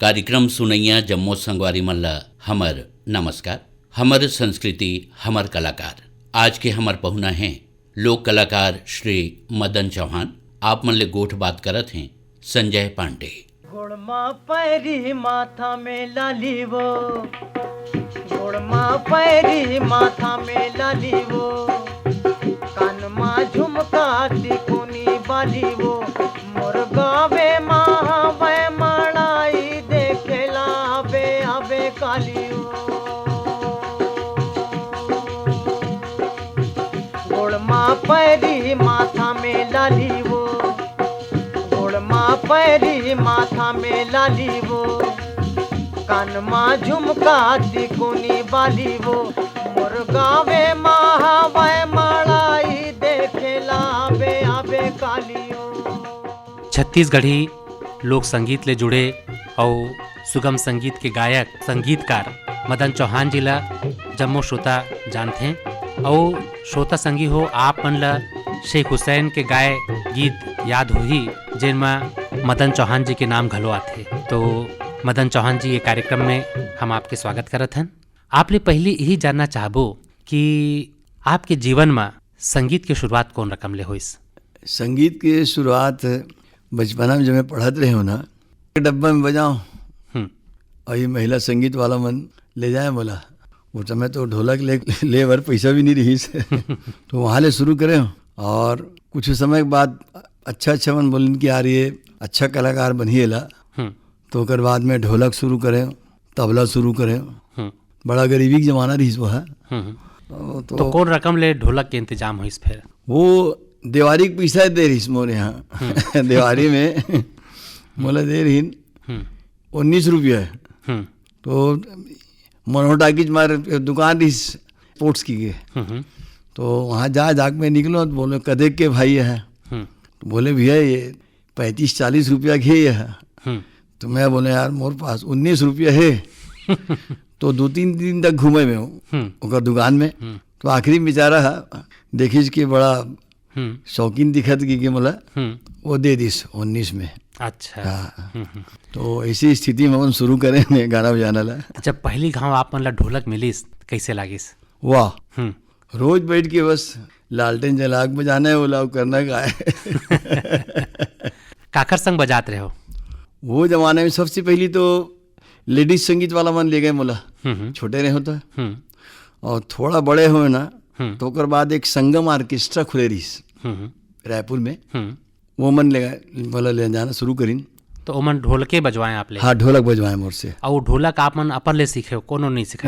कार्यक्रम सुनैया जम्मो संगवारी मल्ला हमर नमस्कार। हमर संस्कृति हमर कलाकार। आज के हमर पहुना हैं लोक कलाकार श्री मदन चौहान। आप मन ले गोठ बात करत हैं संजय पांडे। गोड़मा पैरी माथा में लाली वो, गोड़मा पैरी माथा में लाली वो, कानमा झुमका तिकोनी बाली वो, मोर गावे महावे मड़ाई देखेला हबे हबे काली वो। गोड़मा पैरी माथा में लाली वो, गोड़मा पैरी माथा में लाली वो, कानमा झुमका तिकोनी बाली वो, मोर गावे महावे मड़ाई देखेला हबे हबे काली वो। छत्तीसगढ़ी लोक संगीत ले जुड़े और सुगम संगीत के गायक संगीतकार मदन चौहान जी ला जम्मो श्रोता जानते हैं। और श्रोता संगी हो आप मन ला शेख हुसैन के गाय गीत याद हो ही जिनमें मदन चौहान जी के नाम घलो आते। तो मदन चौहान जी ये कार्यक्रम में हम आपके स्वागत करत हैं। आप ले पहले यही जानना चाहबो कि आपके जीवन में संगीत की शुरुआत कौन रकम ले होइस? संगीत की शुरुआत बचपना में जब मैं पढ़त रहे हो ना, डब्बा में बजाऊं और ये महिला संगीत वाला मन ले जाए बोला। वो समय तो ढोलक ले बर पैसा भी नहीं रही से तो वहाँ ले शुरू करें और कुछ समय के बाद अच्छा मन बोलन कि यार ये अच्छा कलाकार बनिएला। तो ओकर बाद में ढोलक शुरू करें, तबला शुरू करें। बड़ा गरीबी के जमाना रही वो है। तो कौन रकम ले ढोलक के इंतजाम हुई फिर? वो दिवारी के पैसा दे रही मोरे यहाँ दिवारी में मोला दे रही 19 रुपया है। तो मनोटाकी मार दुकान रही स्पोर्ट्स की के। तो वहाँ जाके मैं निकलो तो बोले कदे के भाई है। तो बोले भैया ये 35-40 रुपया घे है। तो मैं बोले यार मोर पास 19 रुपया है। तो 2-3 दिन तक घूमे में हूँ दुकान में। तो आखिरी में बेचारा देखिस कि बड़ा शौकीन दिखत कि मोला वो दे दिस 19 में। अच्छा। हाँ। तो ऐसी स्थिति में हम शुरू करें गाना बजाना ला। जब पहली गाँव आप मन ला ढोलक मिलिस कैसे लागिस? वाह, रोज बैठ के बस लालटेन जला के बजाना है, वो करना का है। काकर संग बजात रहे हो? वो जमाने में सबसे पहली तो लेडीज संगीत वाला मन ले गए मोला। छोटे रहे हो तो और थोड़ा बड़े हो ना तो ओकर बाद एक संगम ऑर्केस्ट्रा खुले रही रायपुर में। वो मन ले बोला ले जाना शुरू करीन। तो ओमन ढोलके बजवाएं आप ले? हाँ, ढोलक बजवाए मोर से। और ढोलक आप मन अपन ले सीखे हो, कोनो नहीं सीखे?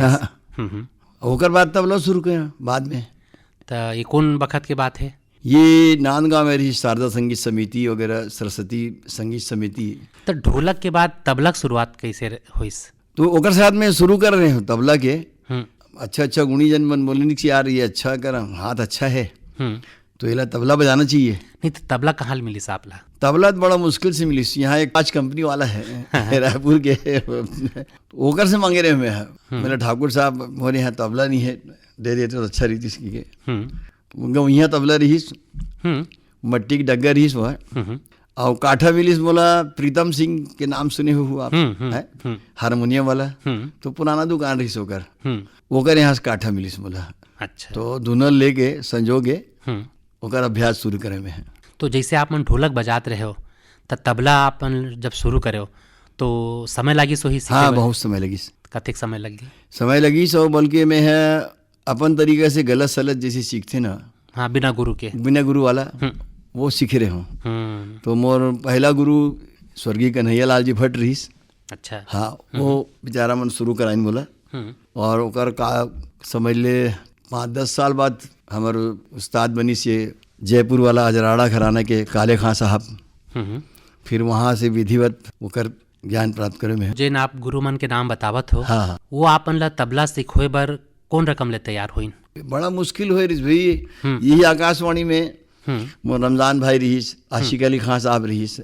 ओकर बाद तबला शुरू किया बाद में। तो ये कौन बखत के बात है? ये नांदगांव में रही शारदा संगीत समिति वगैरह, सरस्वती संगीत समिति। तो ढोलक के बाद तबला की शुरुआत कैसे हुईस? तो ओकर साथ में शुरू कर रहे हो तबला के। अच्छा गुणी जन मन बोले कि यार ये अच्छा कर, हाथ अच्छा है तो ये तबला बजाना चाहिए। नहीं तो तबला कहाँ मिली आप ला? तबला तो बड़ा मुश्किल से मिली। यहाँ एक 5 कंपनी वाला है रायपुर के, ओकर से मांगे रहे हुए हैं। मेरा ठाकुर साहब मोरे यहाँ तबला नहीं है, दे देते तो अच्छा रीति के। वहीं तबला रहीस, मट्टी की डग्गा रहीस वो है। और काठा मिलिस बोला प्रीतम सिंह के नाम सुने हो आप, है हारमोनियम वाला। तो पुराना दुकान रहीस ओकर यहाँ से काठा मिलिस बोला। अच्छा। तो दोनों लेके संजोगे ओकर अभ्यास शुरू करे में है। तो जैसे आप मन ढोलक बजाते रहे हो तो तबला आप जब शुरू करे हो तो समय लगी सो ही? हाँ, बहुत समय लगी। कतेक समय लगी? समय लगी सो बल्कि मैं है अपन तरीके से गलत सलत जैसे सीखते ना। हाँ, बिना गुरु के, बिना गुरु वाला वो सीख रहे हूँ। तो मोर पहला गुरु स्वर्गीय कन्हैया लाल जी भट्ट रहीस। अच्छा। हाँ, वो बेचारा मन शुरू कराइन बोला। और ओकर का समझ ले 5-10 साल बाद हमारे उस्ताद बनी से जयपुर वाला अजराड़ा घराना के काले खां साहब। फिर वहाँ से विधिवत होकर ज्ञान प्राप्त करे में। जिन आप गुरु मन के नाम बतावत हो, हाँ, वो आप मन ला तबला सिखोए बर कौन रकम ले तैयार होइन? बड़ा मुश्किल हो भाई। यही आकाशवाणी में वो रमजान भाई रहीस, आशिक अली खां साहब रहीस।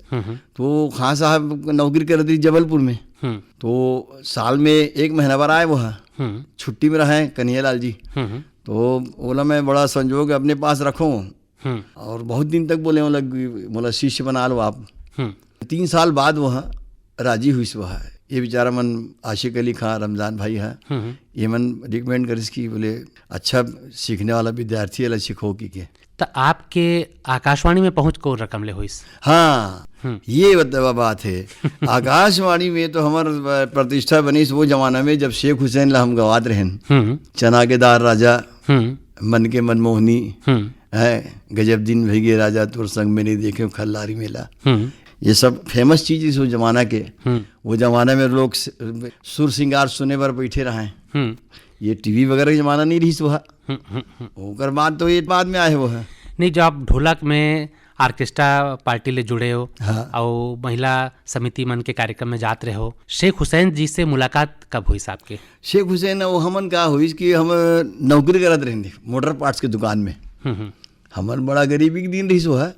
तो खां साहब नौकरी कर दी जबलपुर में। तो साल में 1 महीना बार आए वो छुट्टी में रहे कन्हैया लाल जी। तो बोला मैं बड़ा संजोग अपने पास रखूँ और बहुत दिन तक बोला शिष्य बना लो आप। 3 साल बाद वह राजी हुई वह ये बेचारा मन आशिक अली खान रमजान भाई है, ये मन रिकमेंड करिस कि बोले अच्छा सीखने वाला विद्यार्थी है सिखो की के। तो आपके आकाशवाणी में पहुंच को रकम ले हुई? हाँ, ये बात है। आकाशवाणी में तो हमार प्रतिष्ठा बनी वो जमाना में जब शेख हुसैन ला हम गवात रहन, चना के दार राजा, मन के मनमोहनी है, गजब दिन भीगे राजा तुर संग में नहीं देखे खल्लारी मेला, ये सब फेमस चीज इस वो जमाना के। वो जमाना में लोग सुर सिंगार सुने पर बैठे रहे, ये टीवी वगैरह के जमाना नहीं रही सुहा। ओकर बाद तो ये बाद में आए वो है। नहीं, जो आप ढोलक में ऑर्केस्ट्रा पार्टी ले जुड़े हो, हाँ। और महिला समिति मन के कार्यक्रम में जात रहे हो, शेख हुसैन जी से मुलाकात कब हुई आपके? शेख हुसैन वो हमन का हुई कि हम नौकरी करत रहेंगे मोटर पार्ट्स के दुकान में, हमन बड़ा गरीबी के दिन रही सो है,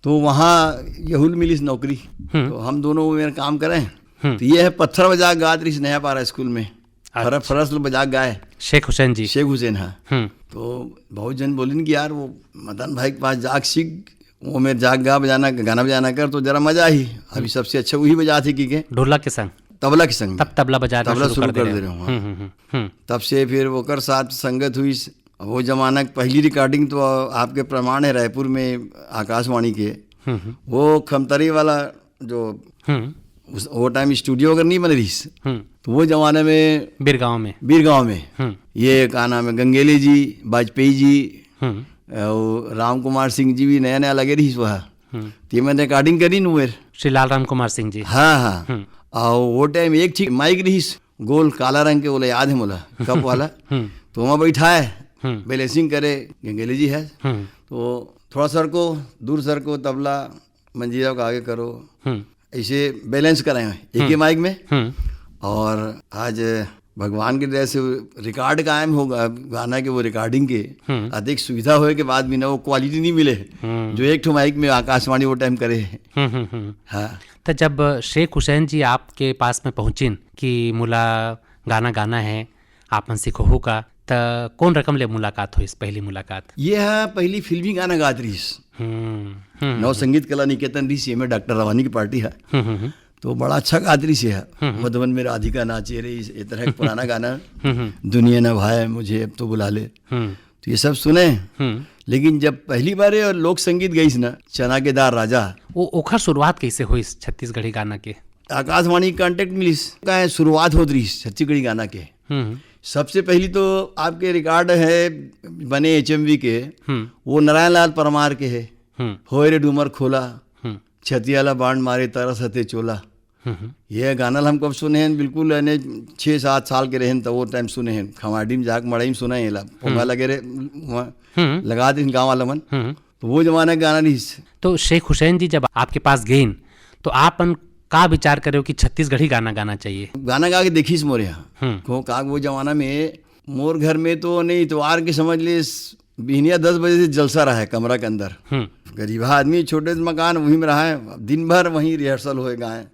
तो वहाँ यहुल मिली नौकरी, तो हम दोनों मेरा काम करें। तो ये है पत्थर बजा गात रही नया पारा स्कूल में, फरस बजा गाए शेख हुसैन जी। शेख हुसैन, हाँ। तो बहुत जन बोलिन कि यार वो मदन भाई के पास जाग सीख, वो मेरे जाग गा बजाना गाना बजाना कर तो जरा मजा ही। अभी सबसे अच्छा वही बजाते की ढोलक के संग, तबला के संग, तब तबला बजाना शुरू कर दे रहे हूँ। तब से फिर वो कर साथ संगत हुई। वो जमाना की पहली रिकॉर्डिंग तो आपके प्रमाण है रायपुर में आकाशवाणी के, वो खमतरी वाला जो वो टाइम स्टूडियो अगर नहीं बन रही, तो वो जमाने में बीरगांव में ये का नाम है गंगेली जी, वाजपेयी जी और राम कुमार सिंह जी भी नया नया लगे रही वह, तो मैंने रिकॉर्डिंग करी नुएर श्री लाल राम कुमार सिंह जी। हाँ। और वो टाइम एक ठीक माइक रही गोल काला रंग के, बोले याद है मोला कप वाला, तो वहाँ बैठा है बैलेंसिंग करे गंगेली जी है, तो थोड़ा सर को दूर सर को तबला मंजीरा को आगे करो, ऐसे बैलेंस कराए एक ही माइक में। और आज भगवान की दया से रिकॉर्ड कायम होगा गाना के, वो रिकॉर्डिंग के अधिक सुविधा होए के बाद भी ना वो क्वालिटी नहीं मिले जो एक ठो माइक में आकाशवाणी वो टाइम करे। हाँ। तो जब शेख हुसैन जी आपके पास में पहुंचिन कि मुला गाना गाना है आप मन सीखो का, तो कौन रकम ले मुलाकात हुई? पहली मुलाकात ये है पहली फिल्मी गाना गात रही नव संगीत कला निकेतन रही में डॉक्टर रवानी की पार्टी है, तो बड़ा अच्छा गात्री से है। मधुबन में राधिका नाचे रही, ये तरह का पुराना गाना दुनिया न भाए मुझे अब तो बुला ले, तो ये सब सुने। लेकिन जब पहली बार लोक संगीत गई ना चना के दार राजा, वो ओखर शुरुआत कैसे हुई छत्तीसगढ़ी गाना के? आकाशवाणी कांटेक्ट मिलिस का शुरुआत हो रही छत्तीसगढ़ी गाना के। सबसे पहली तो आपके रिकॉर्ड है बने HMV के, वो नारायण लाल परमार के है, होए रे डूमर खोला छतियाला बाण मारे तरस हते चोला। ये गाना हम कब सुने हैं? बिल्कुल 6-7 साल के रहें, तो वो टाइम सुने हैं खमाडी में जाक मड़ाई में सुना है, पोंगा लगे रहे लगा दे गाँव वाला मन, तो वो जमाना का गाना नहीं। तो शेख हुसैन जी जब आपके पास गए तो आप का विचार करे हो कि छत्तीसगढ़ी गाना गाना चाहिए? गाना गा के देखिस मोर यहाँ का वो जमाना में मोर घर में तो नहीं तो आर के समझ ले बिहनिया 10 बजे से जलसा रहा है कमरा के अंदर, गरीबा आदमी छोटे मकान वहीं में रहा है, दिन भर वहीं रिहर्सल होए गाए,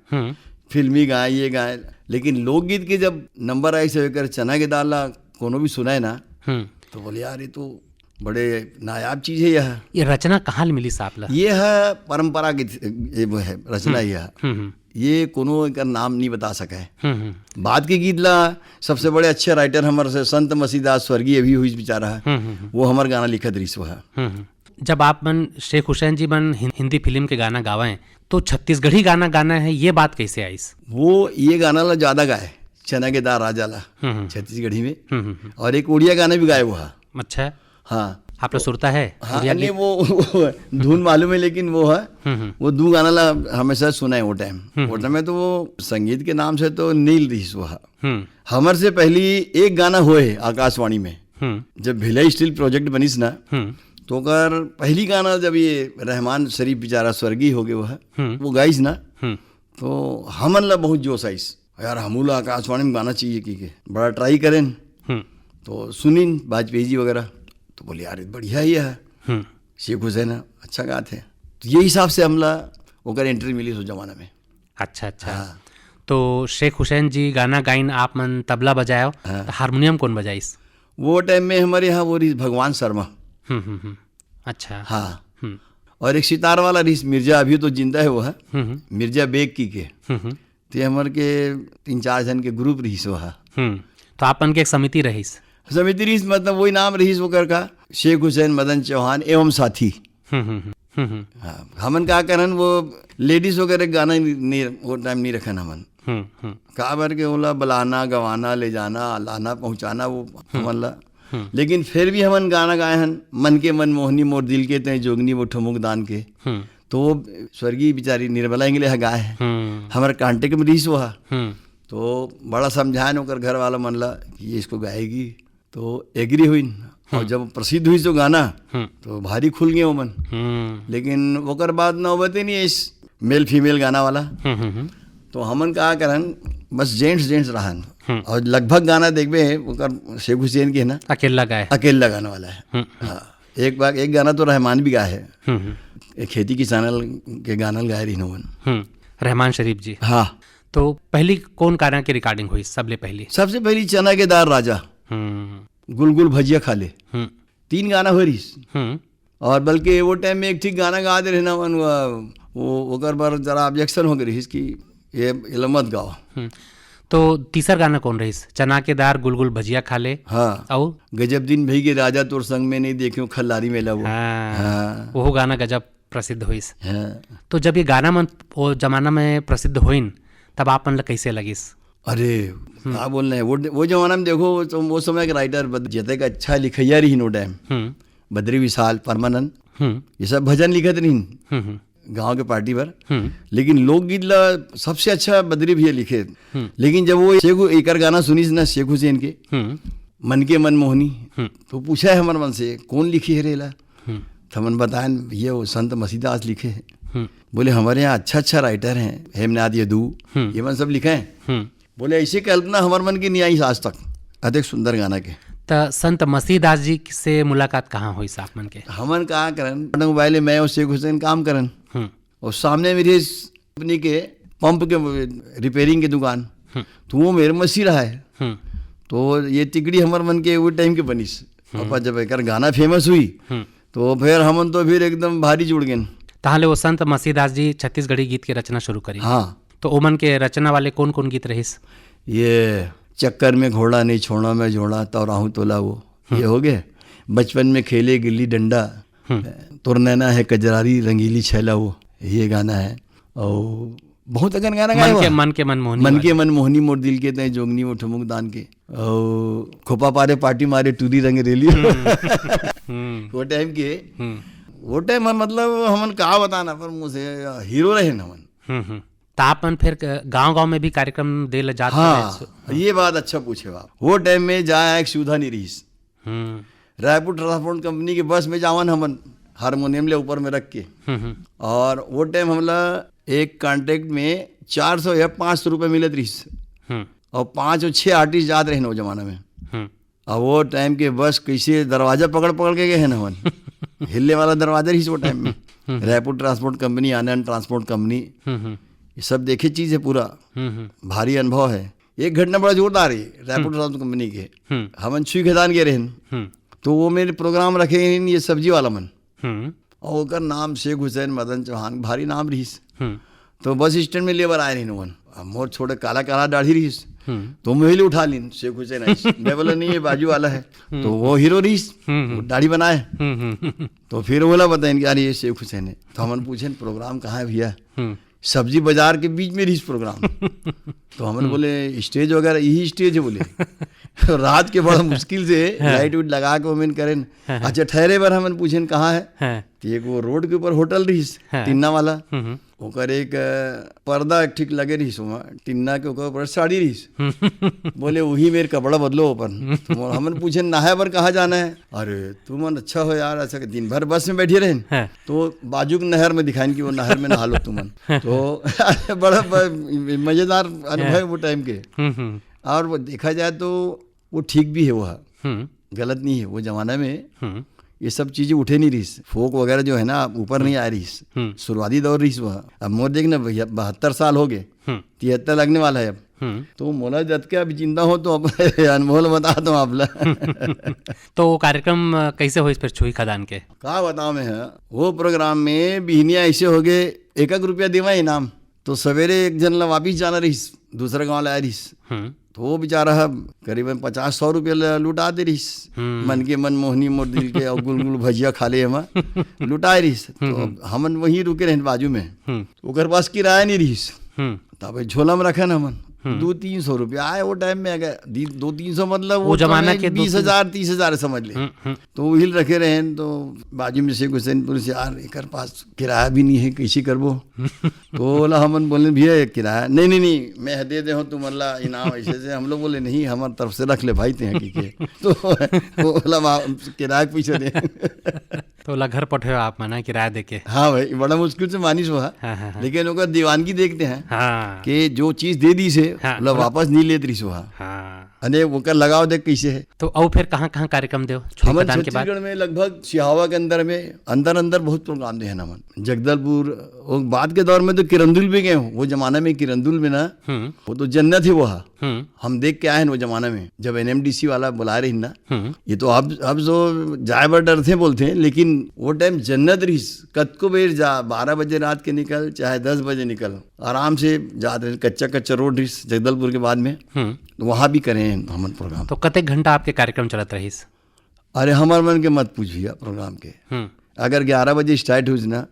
फिल्मी गाए ये गाए। लेकिन लोकगीत के जब नंबर आई से होकर चना के दाल कोनो भी सुनाए ना, तो बोले यार ये तो बड़े नायाब चीज है। यह ये रचना कहाँ मिली साहब? ये है परंपरा की वो है रचना, ये कोनो का नाम नहीं बता सका है। बाद के गीत ला सबसे बड़े अच्छे राइटर हमारे से संत मसीदास स्वर्गीय अभी हुई बेचारा है, वो हमार गाना लिखत रही सो है। जब आप मन शेख हुसैन जी मन हिंदी फिल्म के गाना गावाएं तो छत्तीसगढ़ी गाना गाना है, ये बात कैसे आई? वो ये गाना ला ज्यादा गाए चना के दार राजा ला छत्तीसगढ़ी में, और एक उड़िया गाना भी गाए वो है। अच्छा, हाँ आप लोग सुनता है? हाँ, नहीं वो धुन मालूम है, लेकिन वो है वो दू गाना ला हमेशा सुना है वो टाइम। वो टाइम में तो वो संगीत के नाम से तो नील रही वो है। हमारे से पहली एक गाना हुए आकाशवाणी में जब भिलाई स्टील प्रोजेक्ट बनीस ना, तो अगर पहली गाना जब ये रहमान शरीफ बेचारा स्वर्गीय हो गए वो है, वो गाइस ना, तो हमन ला बहुत जोश आइस यार हमूला आकाशवाणी में गाना चाहिए की बड़ा ट्राई करें, तो सुनिन वाजपेयी जी वगैरह, तो बोले यार बढ़िया ही है शेख हुसैन अच्छा गाते हैं, तो ये हिसाब से हमला ओकर एंट्री मिली उस जमाना में। अच्छा अच्छा। हाँ। तो शेख हुसैन जी गाना गाइन आप मन तबला बजायो, हाँ। तो हारमोनियम कौन बजाइस? वो टाइम में हमारे यहाँ वो रही भगवान शर्मा। अच्छा। हाँ। और एक सितार वाला रही मिर्जा, अभी तो जिंदा है वो है, मिर्जा बेग की के, ते हमर के 3-4 जन के ग्रुप रहीस वहा। तो आपन के एक समिति रहीस। समिति रहीस मतलब वही नाम रहीस ओकर का, शेख हुसैन मदन चौहान एवं साथी। हाँ, हमन का करन वो लेडीज वगैरह गाना नहीं वो टाइम नहीं रखन हमन। का बार के ओला बुलाना गवाना ले जाना लाना पहुंचाना वो हमन ला, लेकिन फिर भी हमन गाना गाए हन, मन के मन मोहनी मोर दिल के तय जोगनी वो ठमुक दान के। तो स्वर्गीय बेचारी निर्मला इंगले गाए है, हमारे कांटेक्ट में रहीस वहा। तो बड़ा समझाए ओकर घर वाला मन ला कि ये इसको गाएगी, तो एग्री हुई। और जब प्रसिद्ध हुई तो गाना तो भारी खुल गए वो मन। लेकिन ओकर बाद नौबते नहीं इस मेल फीमेल गाना वाला। तो हमन का करन बस जेंट्स रहन। और लगभग गाना देखबे ओकर शेख हुसैन के ना अकेला गाना वाला है। हाँ, एक गाना तो रहमान भी गाए है, खेती किसानल के गाना गाए रही नोवन रहमान शरीफ जी। हाँ, तो पहली कौन गाना की रिकॉर्डिंग हुई सबसे पहली चना के दार राजा, गुलगुल भजिया खा ले, 3 गाना हो रही। और बल्कि वो टाइम में एक ठीक गाना गा दे रहे ना वो ओकर बार जरा ऑब्जेक्शन हो गई कि ये मत गाओ। तो तीसरा गाना कौन रही? चना के दार गुलगुल भजिया खा ले। हाँ, और गजब दिन भई के राजा तोर संग में नहीं देखियो खल्लारी मेला वो। हाँ, वो गाना गजब प्रसिद्ध हुई। हाँ। तो जब ये गाना मन वो जमाना में प्रसिद्ध हुईन तब आप मन कैसे लगिस? अरे क्या बोल रहे हैं, वो जमाना में देखो तो वो समय के राइटर जते का अच्छा लिखैया रही नो टाइम, बद्री विशाल परमानंद ये सब भजन लिखत रही गांव के पार्टी पर। लेकिन लोकगीत ला सबसे अच्छा बद्री भैया लिखे। लेकिन जब वो एक गाना सुनी ना शेख हुसैन के मन के मन मोहनी, तो पूछा है हमारे मन से कौन लिखी है रेला, तो हमन बताएं ये वो संत मसीदास लिखे हैं। बोले हमारे यहाँ अच्छा राइटर हैं, हेमनाथ यदू ये मन सब लिखे हैं। बोले ऐसे कल्पना हमारे मन की नहीं आई आज तक, अधिक सुंदर गाना के। तो संत मसीदास जी से मुलाकात कहाँ हुई साफ मन के? हमन कहाँ करन मोबाइल मैं और शेख हुसैन काम करन, और सामने मेरे कंपनी के पंप के रिपेयरिंग की दुकान, तो वो मेरे मसी रहा है। तो ये तिकड़ी हमारे मन के वो टाइम के बनीस। और जब एक गाना फेमस हुई तो फिर हमन तो फिर एकदम भारी जुड़ गए। ताहले वो संत मसीदास जी छत्तीसगढ़ी गीत की रचना शुरू करी। हाँ, तो ओमन के रचना वाले कौन कौन गीत रहीस? ये चक्कर में घोड़ा नहीं छोड़ा मैं जोड़ा तो राहू तोला वो ये हो गए। बचपन में खेले गिल्ली डंडा, तुर नैना है कजरारी रंगीली छैला वो ये गाना है। और बहुत अगन गाना गाए मन के मन मोहनी मोर दिल के तय जोगनी वो ठमुक दान के, और खोपा पारे पार्टी मारे टूरी रंग रेली वो टाइम के। वो टाइम मतलब हमन का बताना पर मुझे हीरो रहे ना मन। तापन फिर गांव में भी कार्यक्रम दे ल जाते। हाँ, ये बात अच्छा पूछे आप। वो टाइम में जाए एक सुविधा नहीं रही। रायपुर ट्रांसपोर्ट कंपनी के बस में जावन हमन हारमोनियम ले ऊपर में रख के, और वो टाइम हमला एक कॉन्ट्रैक्ट में 400 या 500 रुपये मिलत रही। और 5 और 6 आर्टिस्ट जात रहे वो जमाना में। और वो टाइम के बस कैसे दरवाजा पकड़ के गए हैं ना हमन हिलने वाला दरवाजा रही वो टाइम में। रायपुर ट्रांसपोर्ट कंपनी, आनंद ट्रांसपोर्ट कंपनी, ये सब देखे चीज है पूरा, भारी अनुभव है। एक घटना बड़ा जोरदार है रायपुर ट्रांसपोर्ट कंपनी के। हमन छुई खदान गए रहे, तो वो मेरे प्रोग्राम रखे ये सब्जी वाला मन, और ओकर नाम शेख हुसैन मदन चौहान, भारी नाम रहीस। तो बस स्टैंड में लेबर आए रही वन, मोर छोटे काला दाढ़ी रहीस, तो मैं उठा ली शेख हुसैन आई। मैं बोला नहीं ये बाजू वाला है, तो वो हीरो रहीस दाढ़ी बनाए। तो फिर बोला बताएं कि यार ये शेख हुसैन है। तो हमन पूछे प्रोग्राम कहाँ है भैया? सब्जी बाजार के बीच में रही प्रोग्राम। तो हमने बोले स्टेज वगैरह यही स्टेज है बोले। रात के बड़ा मुश्किल से लाइट उइट लगा के वो करें। अच्छा ठहरे बार हमने पूछे कहाँ है? तो एक वो रोड के ऊपर होटल रही टिन्ना वाला, ओकर एक पर्दा ठीक लगे रही टिन्ना के ऊपर साड़ी रही। बोले वही मेरे कपड़ा बदलो ऊपर। तो हमने पूछे नहाए पर कहाँ जाना है? अरे तुम अच्छा हो यार, अच्छा दिन भर बस में बैठे रहे, तो बाजू के नहर में दिखाएं कि वो नहर में नहा लो तुमन। तो बड़ा मजेदार अनुभव वो टाइम के। और वो देखा जाए तो वो ठीक भी है, वो गलत नहीं है। वो जमाना में ये सब चीजें उठे नहीं रही, फोक वगैरह जो है ना ऊपर नहीं आ रही, शुरुआती दौर रही वह। अब मोर देखना भैया 72 साल हो गए, 73 लगने वाला है अब। तो मोला जत के अभी जिंदा हो तो अनमोल बता दो आप। तो कार्यक्रम कैसे हो फिर छुई खदान के? का बताओ मैं वो प्रोग्राम में बिहनिया ऐसे हो गए, 1 रुपया देवा इनाम, तो सवेरे एक जन ला वापिस जाना रहीस, दूसरा गाँव ला आ रहीस, तो वो बेचारा करीबन 50-100 रुपया लुटा दे रहीस, मन के मन मोहनी मोर दिल के और गुलगुल भजिया खा ले हम लुटा रहीस। तो हमन वहीं रुके रहे बाजू में, ओकर पास किराया नहीं रहीस, तब झोला में रखन हमन 200-300 रुपया आए वो टाइम में। अगर 200-300 मतलब वो जमाना के 20,000-30,000 समझ ले। तो वही रखे रहे, तो बाजू में शेख हुसैनपुर से यार एक पास किराया भी नहीं है, कैसे करबो। तो बोला हमन बोले भैया एक किराया, नहीं मैं दे दे हूँ तुम अल्लाह इनाम ऐसे से। हम लोग बोले नहीं हमारे तरफ से रख ले भाई ते के। तो बोला किराया पीछे दे। तो बोला घर पठे आप मना किराया देके। हाँ भाई बड़ा मुश्किल से मानिस हुआ, लेकिन ओकर दीवानगी देखते हैं कि जो चीज दे दी से मतलब वापस नहीं लेत रही सुहा। अने ओकर लगाव देख कैसे है। तो और फिर कहाँ कार्यक्रम दे हमन छत्तीसगढ़ में लगभग सिहावा के अंदर में अंदर बहुत प्रोग्राम दे हैं हमन। जगदलपुर और बाद के दौर में तो किरंदुल भी गए, वो जमाना में किरंदुल में ना वो तो जन्नत है वो हम देख के आए हैं वो जमाना में, जब NMDC वाला बुला रही ना। ये तो अब जो जाए बर डरते बोलते हैं, लेकिन वो टाइम जन्नत रही। कद को बेर जा 12 बजे रात के निकल चाहे 10 बजे निकल, आराम से जाते रहे। कच्चा रोड रही जगदलपुर के बाद में, तो वहाँ भी करें हमन प्रोग्राम। तो कतेक घंटा आपके कार्यक्रम चलत रहीस? अरे हमार मन के मत पूछिए प्रोग्राम के। अगर 11 बजे स्टार्ट हुई ना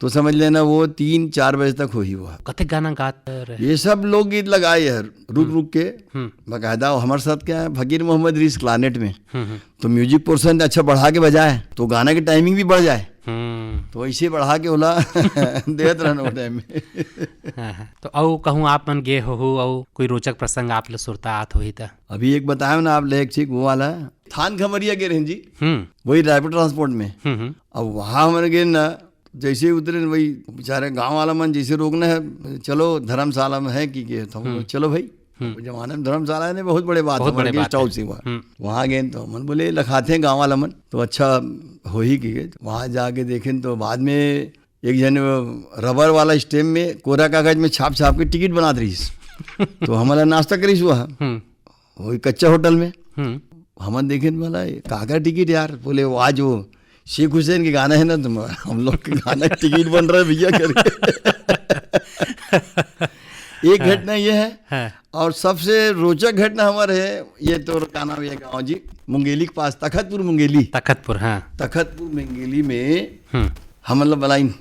तो समझ लेना वो 3-4 बजे तक हो ही हुआ। कतेक गाना गात रहे? ये सब लोकगीत लगाए है रुक के बाकायदा। हमारे साथ क्या है, फकीर मोहम्मद रिस क्लानेट में, तो म्यूजिक पोर्शन अच्छा बढ़ा के बजाए तो गाना की टाइमिंग भी बढ़ जाए। तो ऐसे बढ़ा के बोला देत रहना टाइम में। तो औ कहूँ आप मन गे हो औ कोई रोचक प्रसंग आप ले सुरता आत होही था? अभी एक बताया ना आप ले ठीक वो वाला थान खमरिया के रहें जी, वही रायपुर ट्रांसपोर्ट में। अब वहाँ हमारे गे ना जैसे उतरे वही बेचारे गांव वाला मन जैसे रोकना है, चलो धर्मशाला में है कि चलो भाई। जमाने में धर्मशाला ने बहुत बड़े बात है, गेस्ट हाउस हुआ वहाँ गए। तो मन बोले लखाते हैं गाँव वाला मन, तो अच्छा हो ही कि वहाँ जाके देखें। तो बाद में एक जन रबर वाला स्टेम में कोरा कागज में छाप के टिकट बना रही। तो हमारा नाश्ता करीस हुआ वही कच्चा होटल में। हम देखे बोला काका टिकट यार, बोले वो आज वो शेख हुसैन के गाना है ना, तुम हम लोग के गाना टिकट बन रहा है भैया करके। एक घटना ये है। और सबसे रोचक घटना हमारे है ये, तो का नाम ये गाँव जी मुंगेली के पास, तखतपुर मुंगेली। तखतपुर तखतपुर मुंगेली में हम मतलब बलाइन।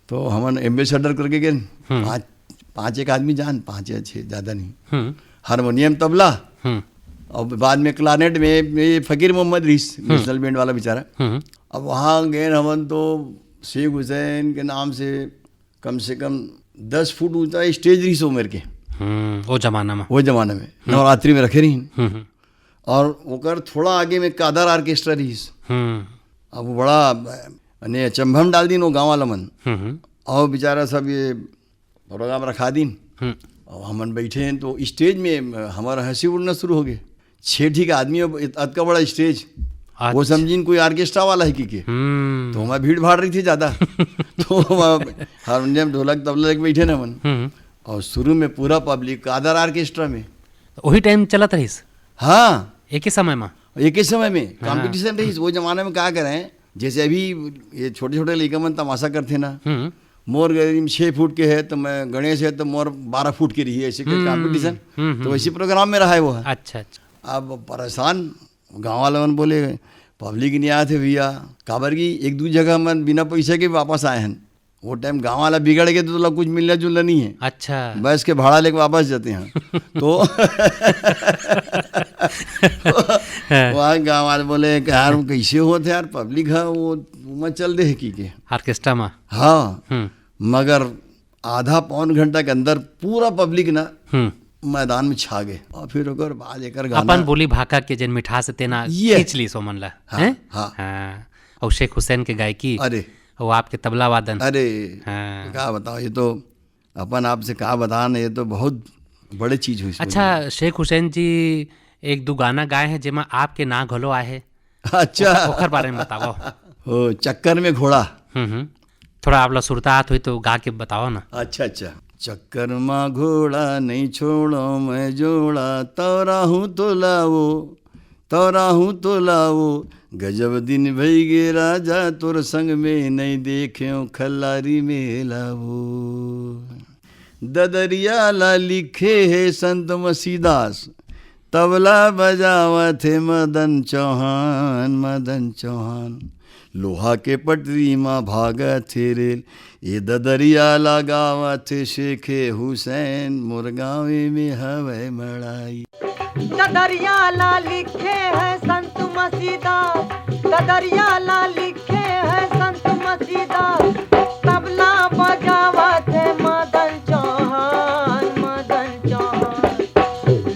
तो हम एम्बेसडर करके गए, 5 एक आदमी जान, 5 या 6 ज्यादा नहीं। हारमोनियम तबला और बाद में क्लानेट में फकीर मोहम्मद रिस नेशनल बैंड वाला बेचारा। अब वहाँ गए हमन तो शेख हुसैन के नाम से कम 10 फुट ऊंचा स्टेज रही सो मेरे के वो जमाना में नवरात्रि में रखे रही। और ओकर थोड़ा आगे में कादर आर्केस्ट्रा रही। अब वो बड़ा अचंभम डाल दिन वो गाँव वाला मन। और बेचारा सब ये प्रोग्राम रखा दिन और हमन बैठे हैं। तो स्टेज में हमारा हंसी उड़ना शुरू हो गए। 6 ठीक आदमी अतका बड़ा स्टेज, वो समझिन कोई ऑर्केस्ट्रा वाला है कि तो हमारा भीड़ भाड़ रही थी ज्यादा। तो हारमोनियम ढोलक तबला लेके बैठे ना मन, और शुरू में पूरा पब्लिक कादर ऑर्केस्ट्रा में। वही टाइम चलत रहीस? हाँ एक ही समय में कंपटीशन रही। वो जमाने में क्या करें, जैसे अभी ये छोटे लड़का मन तमाशा करते ना, मोर गरीब 6 फुट के है तो मैं गणेश है तो मोर 12 फुट के रही है, ऐसे कंपटीशन। तो वैसे प्रोग्राम में रहा है वो। अच्छा। अब परेशान गाँव वाले मन बोले पब्लिक नहीं आए थे भैया, काबर की 1-2 जगह मन बिना पैसे के वापस आए हैं। वो टाइम गाँव वाला बिगड़ गए तो कुछ मिलना जुलना नहीं है। अच्छा, बस के भाड़ा लेके वापस जाते हैं। तो वहाँ गाँव वाले बोले यार कैसे होते यार, पब्लिक है वो चल दे है की ऑर्केस्ट्रा में। हाँ, मगर आधा पौन घंटा के अंदर पूरा पब्लिक ना मैदान में छा गए। और फिर ओकर बाद एकर गाना अपन बोली भाका के जन मिठास तेना खींच ली सो मन ला। हाँ। और शेख हुसैन के गायकी, अरे वो आपके तबला वादन, अरे क्या बताओ, ये तो अपन आपसे कहा बताना, ये तो बहुत बड़े चीज हुई। अच्छा, शेख हुसैन जी 1-2 गाना गाए हैं जेमा आपके ना घलो आए है। अच्छा, ओकर बारे में बताओ। ओ चक्कर में घोड़ा। थोड़ा आप ला सुरतात हुई तो गा के बताओ ना। अच्छा। चक्कर में घोड़ा नहीं छोड़ो मैं जोड़ा, तोरा हूँ तो लाओ, गजब दिन भई गे राजा तोर संग में नहीं देख्यो खल्लारी में लाओ। ददरिया ला लिखे है संत मसीदास, तबला बजावत है मदन चौहान, मदन चौहान। लोहा के पटरी माँ भागत थे रेल, ये ददरिया लगावत थे शेखे हुसैन, मुरगावे में हवे मड़ाई। ददरिया ला लिखे है संत मसीदास, ददरिया ला लिखे है संत मसीदास, तबला बजावत है मदन चौहान, मदन चौहान।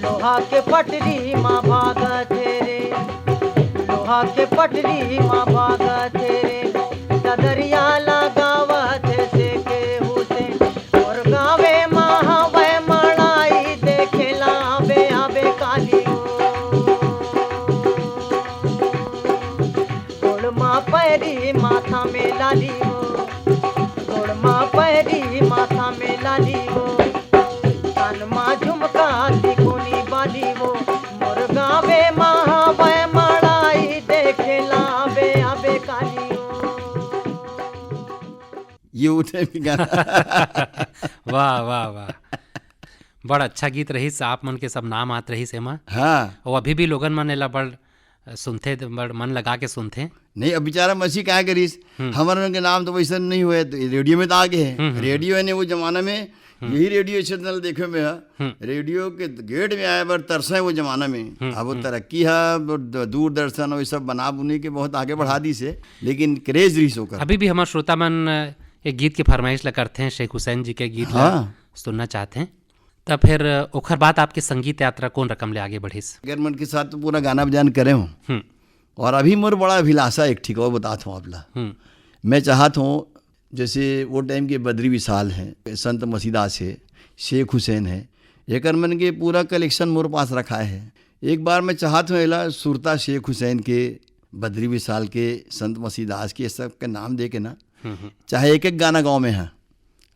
लोहा के पटरी माँ भागत रे, लोहा के पटरी माँ भागत रे, ददरिया लगावत से के हुसैन, और गावे माँ हवे मड़ाई, देखेला बे आबे काली गोड़ माँ पैरी माथा में लाली हो, गोड़ माँ पैरी माथा में लाली हो, कान माँ झुमका तिकोनी बाली हो, मोर गावे माँ हवे मड़ाई, देखेला बे आबे काली हो। ये उठे भी गाना। वाह वाह वाह, बड़ा अच्छा गीत रहीस। आप मन के सब नाम आत रहीस एमा, हाँ और अभी भी लोगन मन एला बड़ सुनथे, बड़ मन लगा के सुनथे। नहीं, अब बेचारा मसीह क्या करीस, हमारे के नाम तो वैसा नहीं हुए, तो रेडियो में तो आगे है। रेडियो ने वो जमाना में यही रेडियो चैनल देखे में है, रेडियो के गेट में आए बार तरसा वो जमाना में। अब वो तरक्की है, दूरदर्शन और सब बना बुनी के बहुत आगे बढ़ा दी से, लेकिन क्रेज रही सो कर। अभी भी हमारे श्रोता मन एक गीत की फरमाइश ला करते हैं, शेख हुसैन जी के गीत ला सुनना चाहते हैं। तब फिर ओखर बात आपकी संगीत यात्रा कौन रकम ले आगे बढ़ीस? अगर मन के साथ तो पूरा गाना बजान करे हूँ, और अभी मोर बड़ा अभिलाषा एक ठीक और बताता हूँ आपला। मैं चाहता हूँ जैसे वो टाइम के बद्री विशाल हैं, संत मसीदास है, शेख हुसैन है, एक मन के पूरा कलेक्शन मोर पास रखा है। एक बार मैं चाहता हूँ एला सुरता शेख हुसैन के, बद्री विशाल के, संत मसीदास के, सब के नाम दे के ना, चाहे एक एक गाना गाँव में है,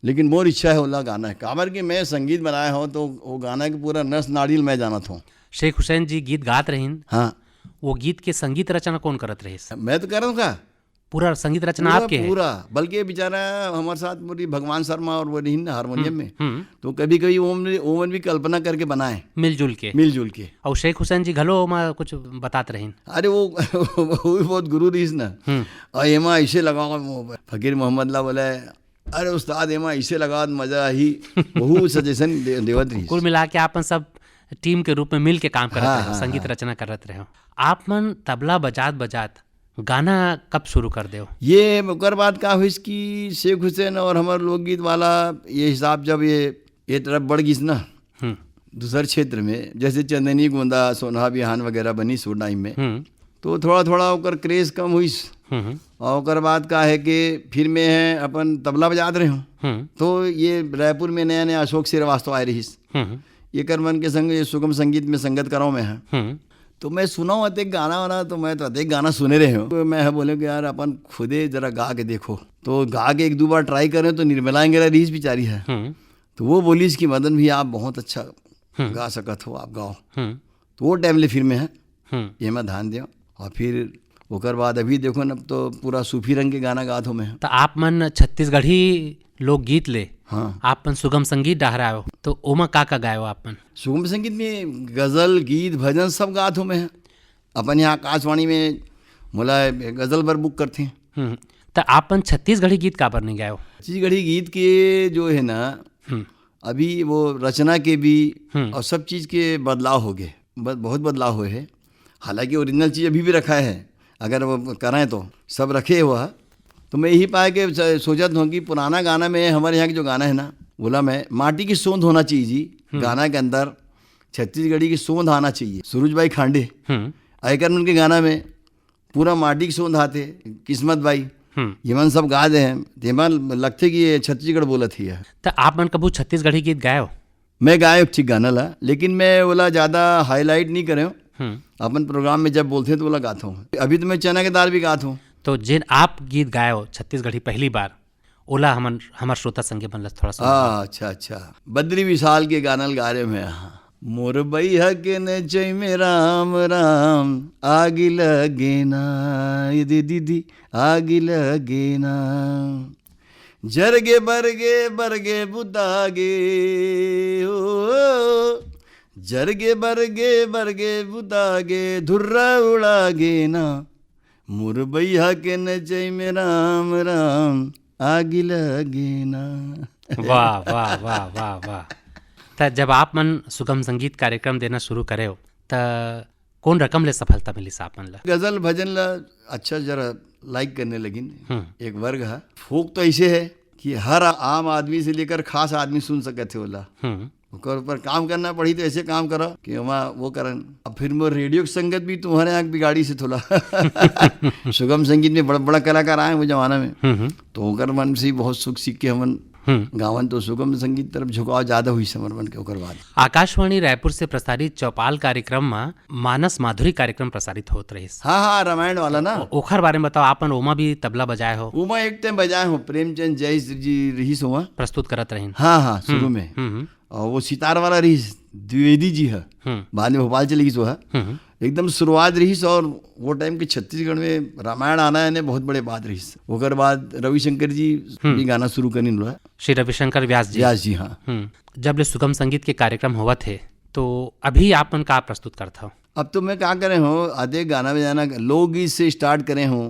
लेकिन मोर इच्छा है ओला गाना है काबर कि मैं संगीत बनाया हूँ, तो वो गाना के पूरा नस नाड़िल मैं जानत हूँ। शेख हुसैन जी गीत गात रहीन, हाँ, वो गीत के संगीत रचना कौन करत रहीस? मैं तो कर रहा हूँ का पूरा संगीत रचना आपके है? पूरा, बल्कि बेचारा हमारे साथ पूरी भगवान शर्मा और वो रही ना हारमोनियम में, तो कभी कभी ओमन भी कल्पना करके बनाए मिलजुल के। और शेख हुसैन जी घलो में कुछ बताते रहीन? अरे वो भी बहुत गुरु रहीस ना, और एमा ऐसे लगाओ, फकीर मोहम्मद ला बोले अरे उस्ताद एमा ऐसे लगा मजा ही, बहुत सजेशन देवत रही। कुल मिला के आप सब टीम के रूप में मिल के काम करत रहे, संगीत रचना करत रहे। आप मन तबला बजात बजात गाना कब शुरू कर दे? ये ओकर बात का हुई कि शेख हुसैन और हमारे लोकगीत वाला ये हिसाब जब ये तरफ बढ़ गई ना दूसर क्षेत्र में, जैसे चंदनी गोंदा सोना बिहान वगैरह बनी सो टाइम में, तो थोड़ा थोड़ा ओकर क्रेज कम हुई। और ओकर बाद का है कि फिर मैं है अपन तबला बजात रहे हूँ, तो ये रायपुर में नया नया अशोक श्रीवास्तव आए रही, ये कर मन के संग ये सुगम संगीत में संगत कराऊँ मैं है, तो मैं सुना हूँ अत्येक गाना वाना, तो मैं तो अत्येक गाना सुने रहे हूँ, तो मैं बोले कि यार अपन खुदे जरा गा के देखो, तो गा के एक दो बार ट्राई करें, तो निर्मला इंगरा रीस बेचारी है, तो वो बोली कि मदन भी आप बहुत अच्छा गा सकत हो, आप गाओ। तो वो टाइम ले फिर में है ये मैं ध्यान दे, और फिर ओकर बाद अभी देखो न तो पूरा सूफी रंग के गाना गात हो मैं। तो आप मन छत्तीसगढ़ी लोकगीत ले, हाँ, आप मन सुगम संगीत डहरायो, तो ओमा का गायो आप मन? सुगम संगीत में गज़ल गीत भजन सब गात हो मैं। अपन यहाँ आकाशवाणी में मोला गज़ल पर बुक करते हैं। तो आप मन छत्तीसगढ़ी गीत का पर नहीं गायो? छत्तीसगढ़ी गीत के जो है ना, अभी वो रचना के भी और सब चीज़ के बदलाव हो गए, बहुत बदलाव हुए हैं। हालांकि ओरिजिनल चीज़ अभी भी रखा है, अगर वो करें तो सब रखे हुआ। तो मैं यही पाया कि सोचत हूँ कि पुराना गाना में हमारे यहाँ के जो गाना है ना, बोला मैं माटी की सोंध होना चाहिए जी गाना के अंदर, छत्तीसगढ़ी की सोंध आना चाहिए। सूरज भाई खांडे आयकर उनके गाना में पूरा माटी की सोंध आते, किस्मत भाई ये मन सब गा दे हैं, तेमन लगते कि ये छत्तीसगढ़ बोला थी। तो आप मन कबू छत्तीसगढ़ी गीत गायो? मैं गायो ठीक गाना ला, लेकिन मैं बोला ज़्यादा हाईलाइट नहीं करे हूँ। अपन प्रोग्राम में जब बोलते हैं तो बोला गाता हूँ। अभी तो मैं चना के दाल भी गाता हूँ। तो जिन आप गीत गायो छत्तीसगढ़ी पहली बार, ओला हमार श्रोता संगे बनल थोड़ा सा। अच्छा, बद्री विशाल के गाना गा रहे मैं। मोर बैहा के नचै में राम राम आगी लगे ना, ये दीदी आगी लगे ना, जरगे बरगे बरगे बुदागे ओ जरगे बरगे बरगे बुदागे धुर्रा उड़ागे ना मुरबैया के नचै में राम राम आग लगे ना। वाह वाह वाह वाह वाह। त जब आप मन सुगम संगीत कार्यक्रम देना शुरू करे हो त कौन रकम ले सफलता मिली आप मन ला? गजल भजन ला अच्छा जरा लाइक करने लगिन। एक वर्ग है फोक तो ऐसे है कि हर आम आदमी से लेकर खास आदमी सुन सके थे बोला ओकर ऊपर काम करना पड़ी तो ऐसे काम करो कि वहाँ वो करन। अब फिर वो रेडियो की संगत भी तुम्हारे आँख बिगाड़ी से थोड़ा सुगम संगीत में बड़ा बड़ा कलाकार आए वो जमाना में तो ओकर मन से बहुत सुख सीख के हमन गावन तो सुगम संगीत तरफ झुकाव ज्यादा हुई समर्पण के ओकर बाद। आकाशवाणी रायपुर से प्रसारित चौपाल कार्यक्रम में मानस माधुरी कार्यक्रम प्रसारित होत रहिस। हाँ रामायण वाला ना ओखर बारे में बताओ। आपन ओमा भी तबला बजाए हो? उमा एक टाइम बजाए हो, प्रेमचंद जय जी रहीस हुआ प्रस्तुत करत रहिन। हाँ शुरू में। और वो सितार वाला रहीस द्विवेदी जी है, बाद में भोपाल चली गई सो है। एकदम शुरुआत रहीस और वो टाइम के छत्तीसगढ़ में रामायण आना है ने बहुत बड़े बात रहीस। ओकर बाद रविशंकर जी भी गाना शुरू करनी लो। श्री रविशंकर व्यास जी हाँ। जब ले सुगम संगीत के कार्यक्रम हुआ थे तो अभी आप मन का प्रस्तुत करता हो? अब तो मैं क्या करे हूँ आधे गाना बजाना लोकगीत से स्टार्ट करे हूँ।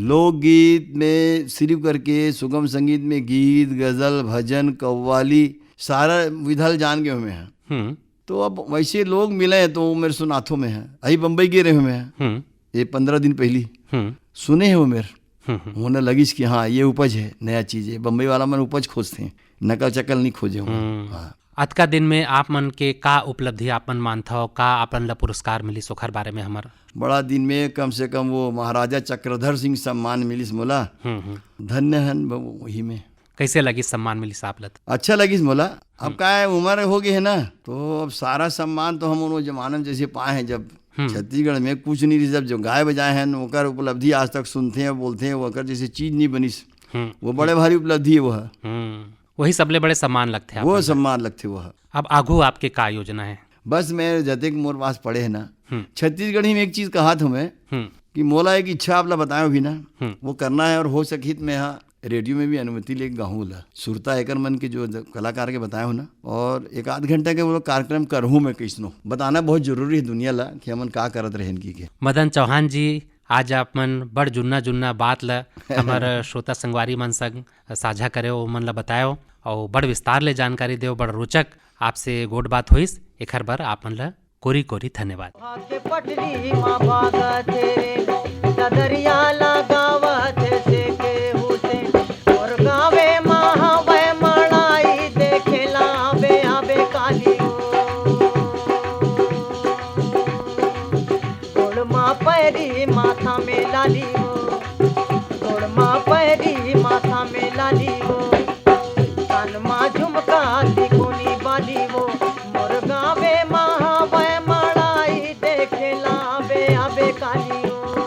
लोकगीत में सिर्फ करके सुगम संगीत में गीत गजल भजन कव्वाली सारा विधल जान गए हुए हैं। तो अब वैसे लोग मिले हैं तो मेरे सुनाथों में है। अभी बम्बई गए रहे हुए हैं ये 15 दिन पहली सुने हैं वो मेरे होने लगी कि हाँ ये उपज है नया चीज है। बम्बई वाला मन उपज खोजते हैं नकल चकल नहीं खोजे हाँ। आज का दिन में आप मन के का उपलब्धि आप मन मानता हो का अपन ला पुरस्कार मिली सोखर बारे में हमारा? बड़ा दिन में कम से कम वो महाराजा चक्रधर सिंह सम्मान मिली मोला। धन्य हन वही में। कैसे लगी सम्मान मिली साहब लत? अच्छा लगी मोला। अब क्या है उम्र हो गई है ना तो अब सारा सम्मान तो हम उन जमाने में जैसे पाए हैं जब छत्तीसगढ़ में कुछ नहीं रही। जब जो गाय बजाए हैं ओकर उपलब्धि आज तक सुनते हैं बोलते हैं वो जैसे चीज नहीं बनी वो बड़े भारी उपलब्धि है वो है। वही सबले बड़े सम्मान लगते हैं वो सम्मान लगते वो है। अब आगू आपके का योजना है? बस मैं जते मोर पास पढ़े है ना छत्तीसगढ़ी में एक चीज कहा था मैं कि मोला एक इच्छा आप बताए भी ना वो करना है और हो सकित में हाँ रेडियो में भी अनुमति ले गाऊँ ला सुरता एकर मन के जो कलाकार के बताए हो ना और एक आध घंटा के वो कार्यक्रम करहूँ मैं कैसनो बताना बहुत जरूरी है दुनिया ला कि हमन का करत रहे इनकी के। मदन चौहान जी आज आप मन बड़ जुन्ना बात ला हमार श्रोता संगवारी मन संग साझा करे हो मन ला बतायो और बड़ विस्तार ले जानकारी दे बड़ रोचक आपसे गोट बात होइस। एखर बर आप मन ला कोरी कोरी धन्यवाद। माथा में लाली वो गोड़मा पैरी माथा में लाली वो कान मा झुमका तिकोनी बाली वो मुर्गा वे महावे मड़ाई देखेला बे आबे काली वो।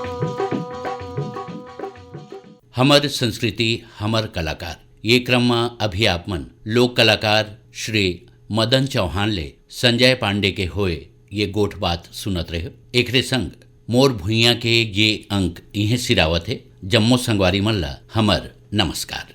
हमर संस्कृति हमर कलाकार ये क्रम में अभी आपमन लोक कलाकार श्री मदन चौहान ले संजय पांडे के होए ये गोठ बात सुनत रहे। एकरे संग मोर भुइयां के ये अंक इहे सिरावत है। जम्मो संगवारी मल्ला हमर नमस्कार।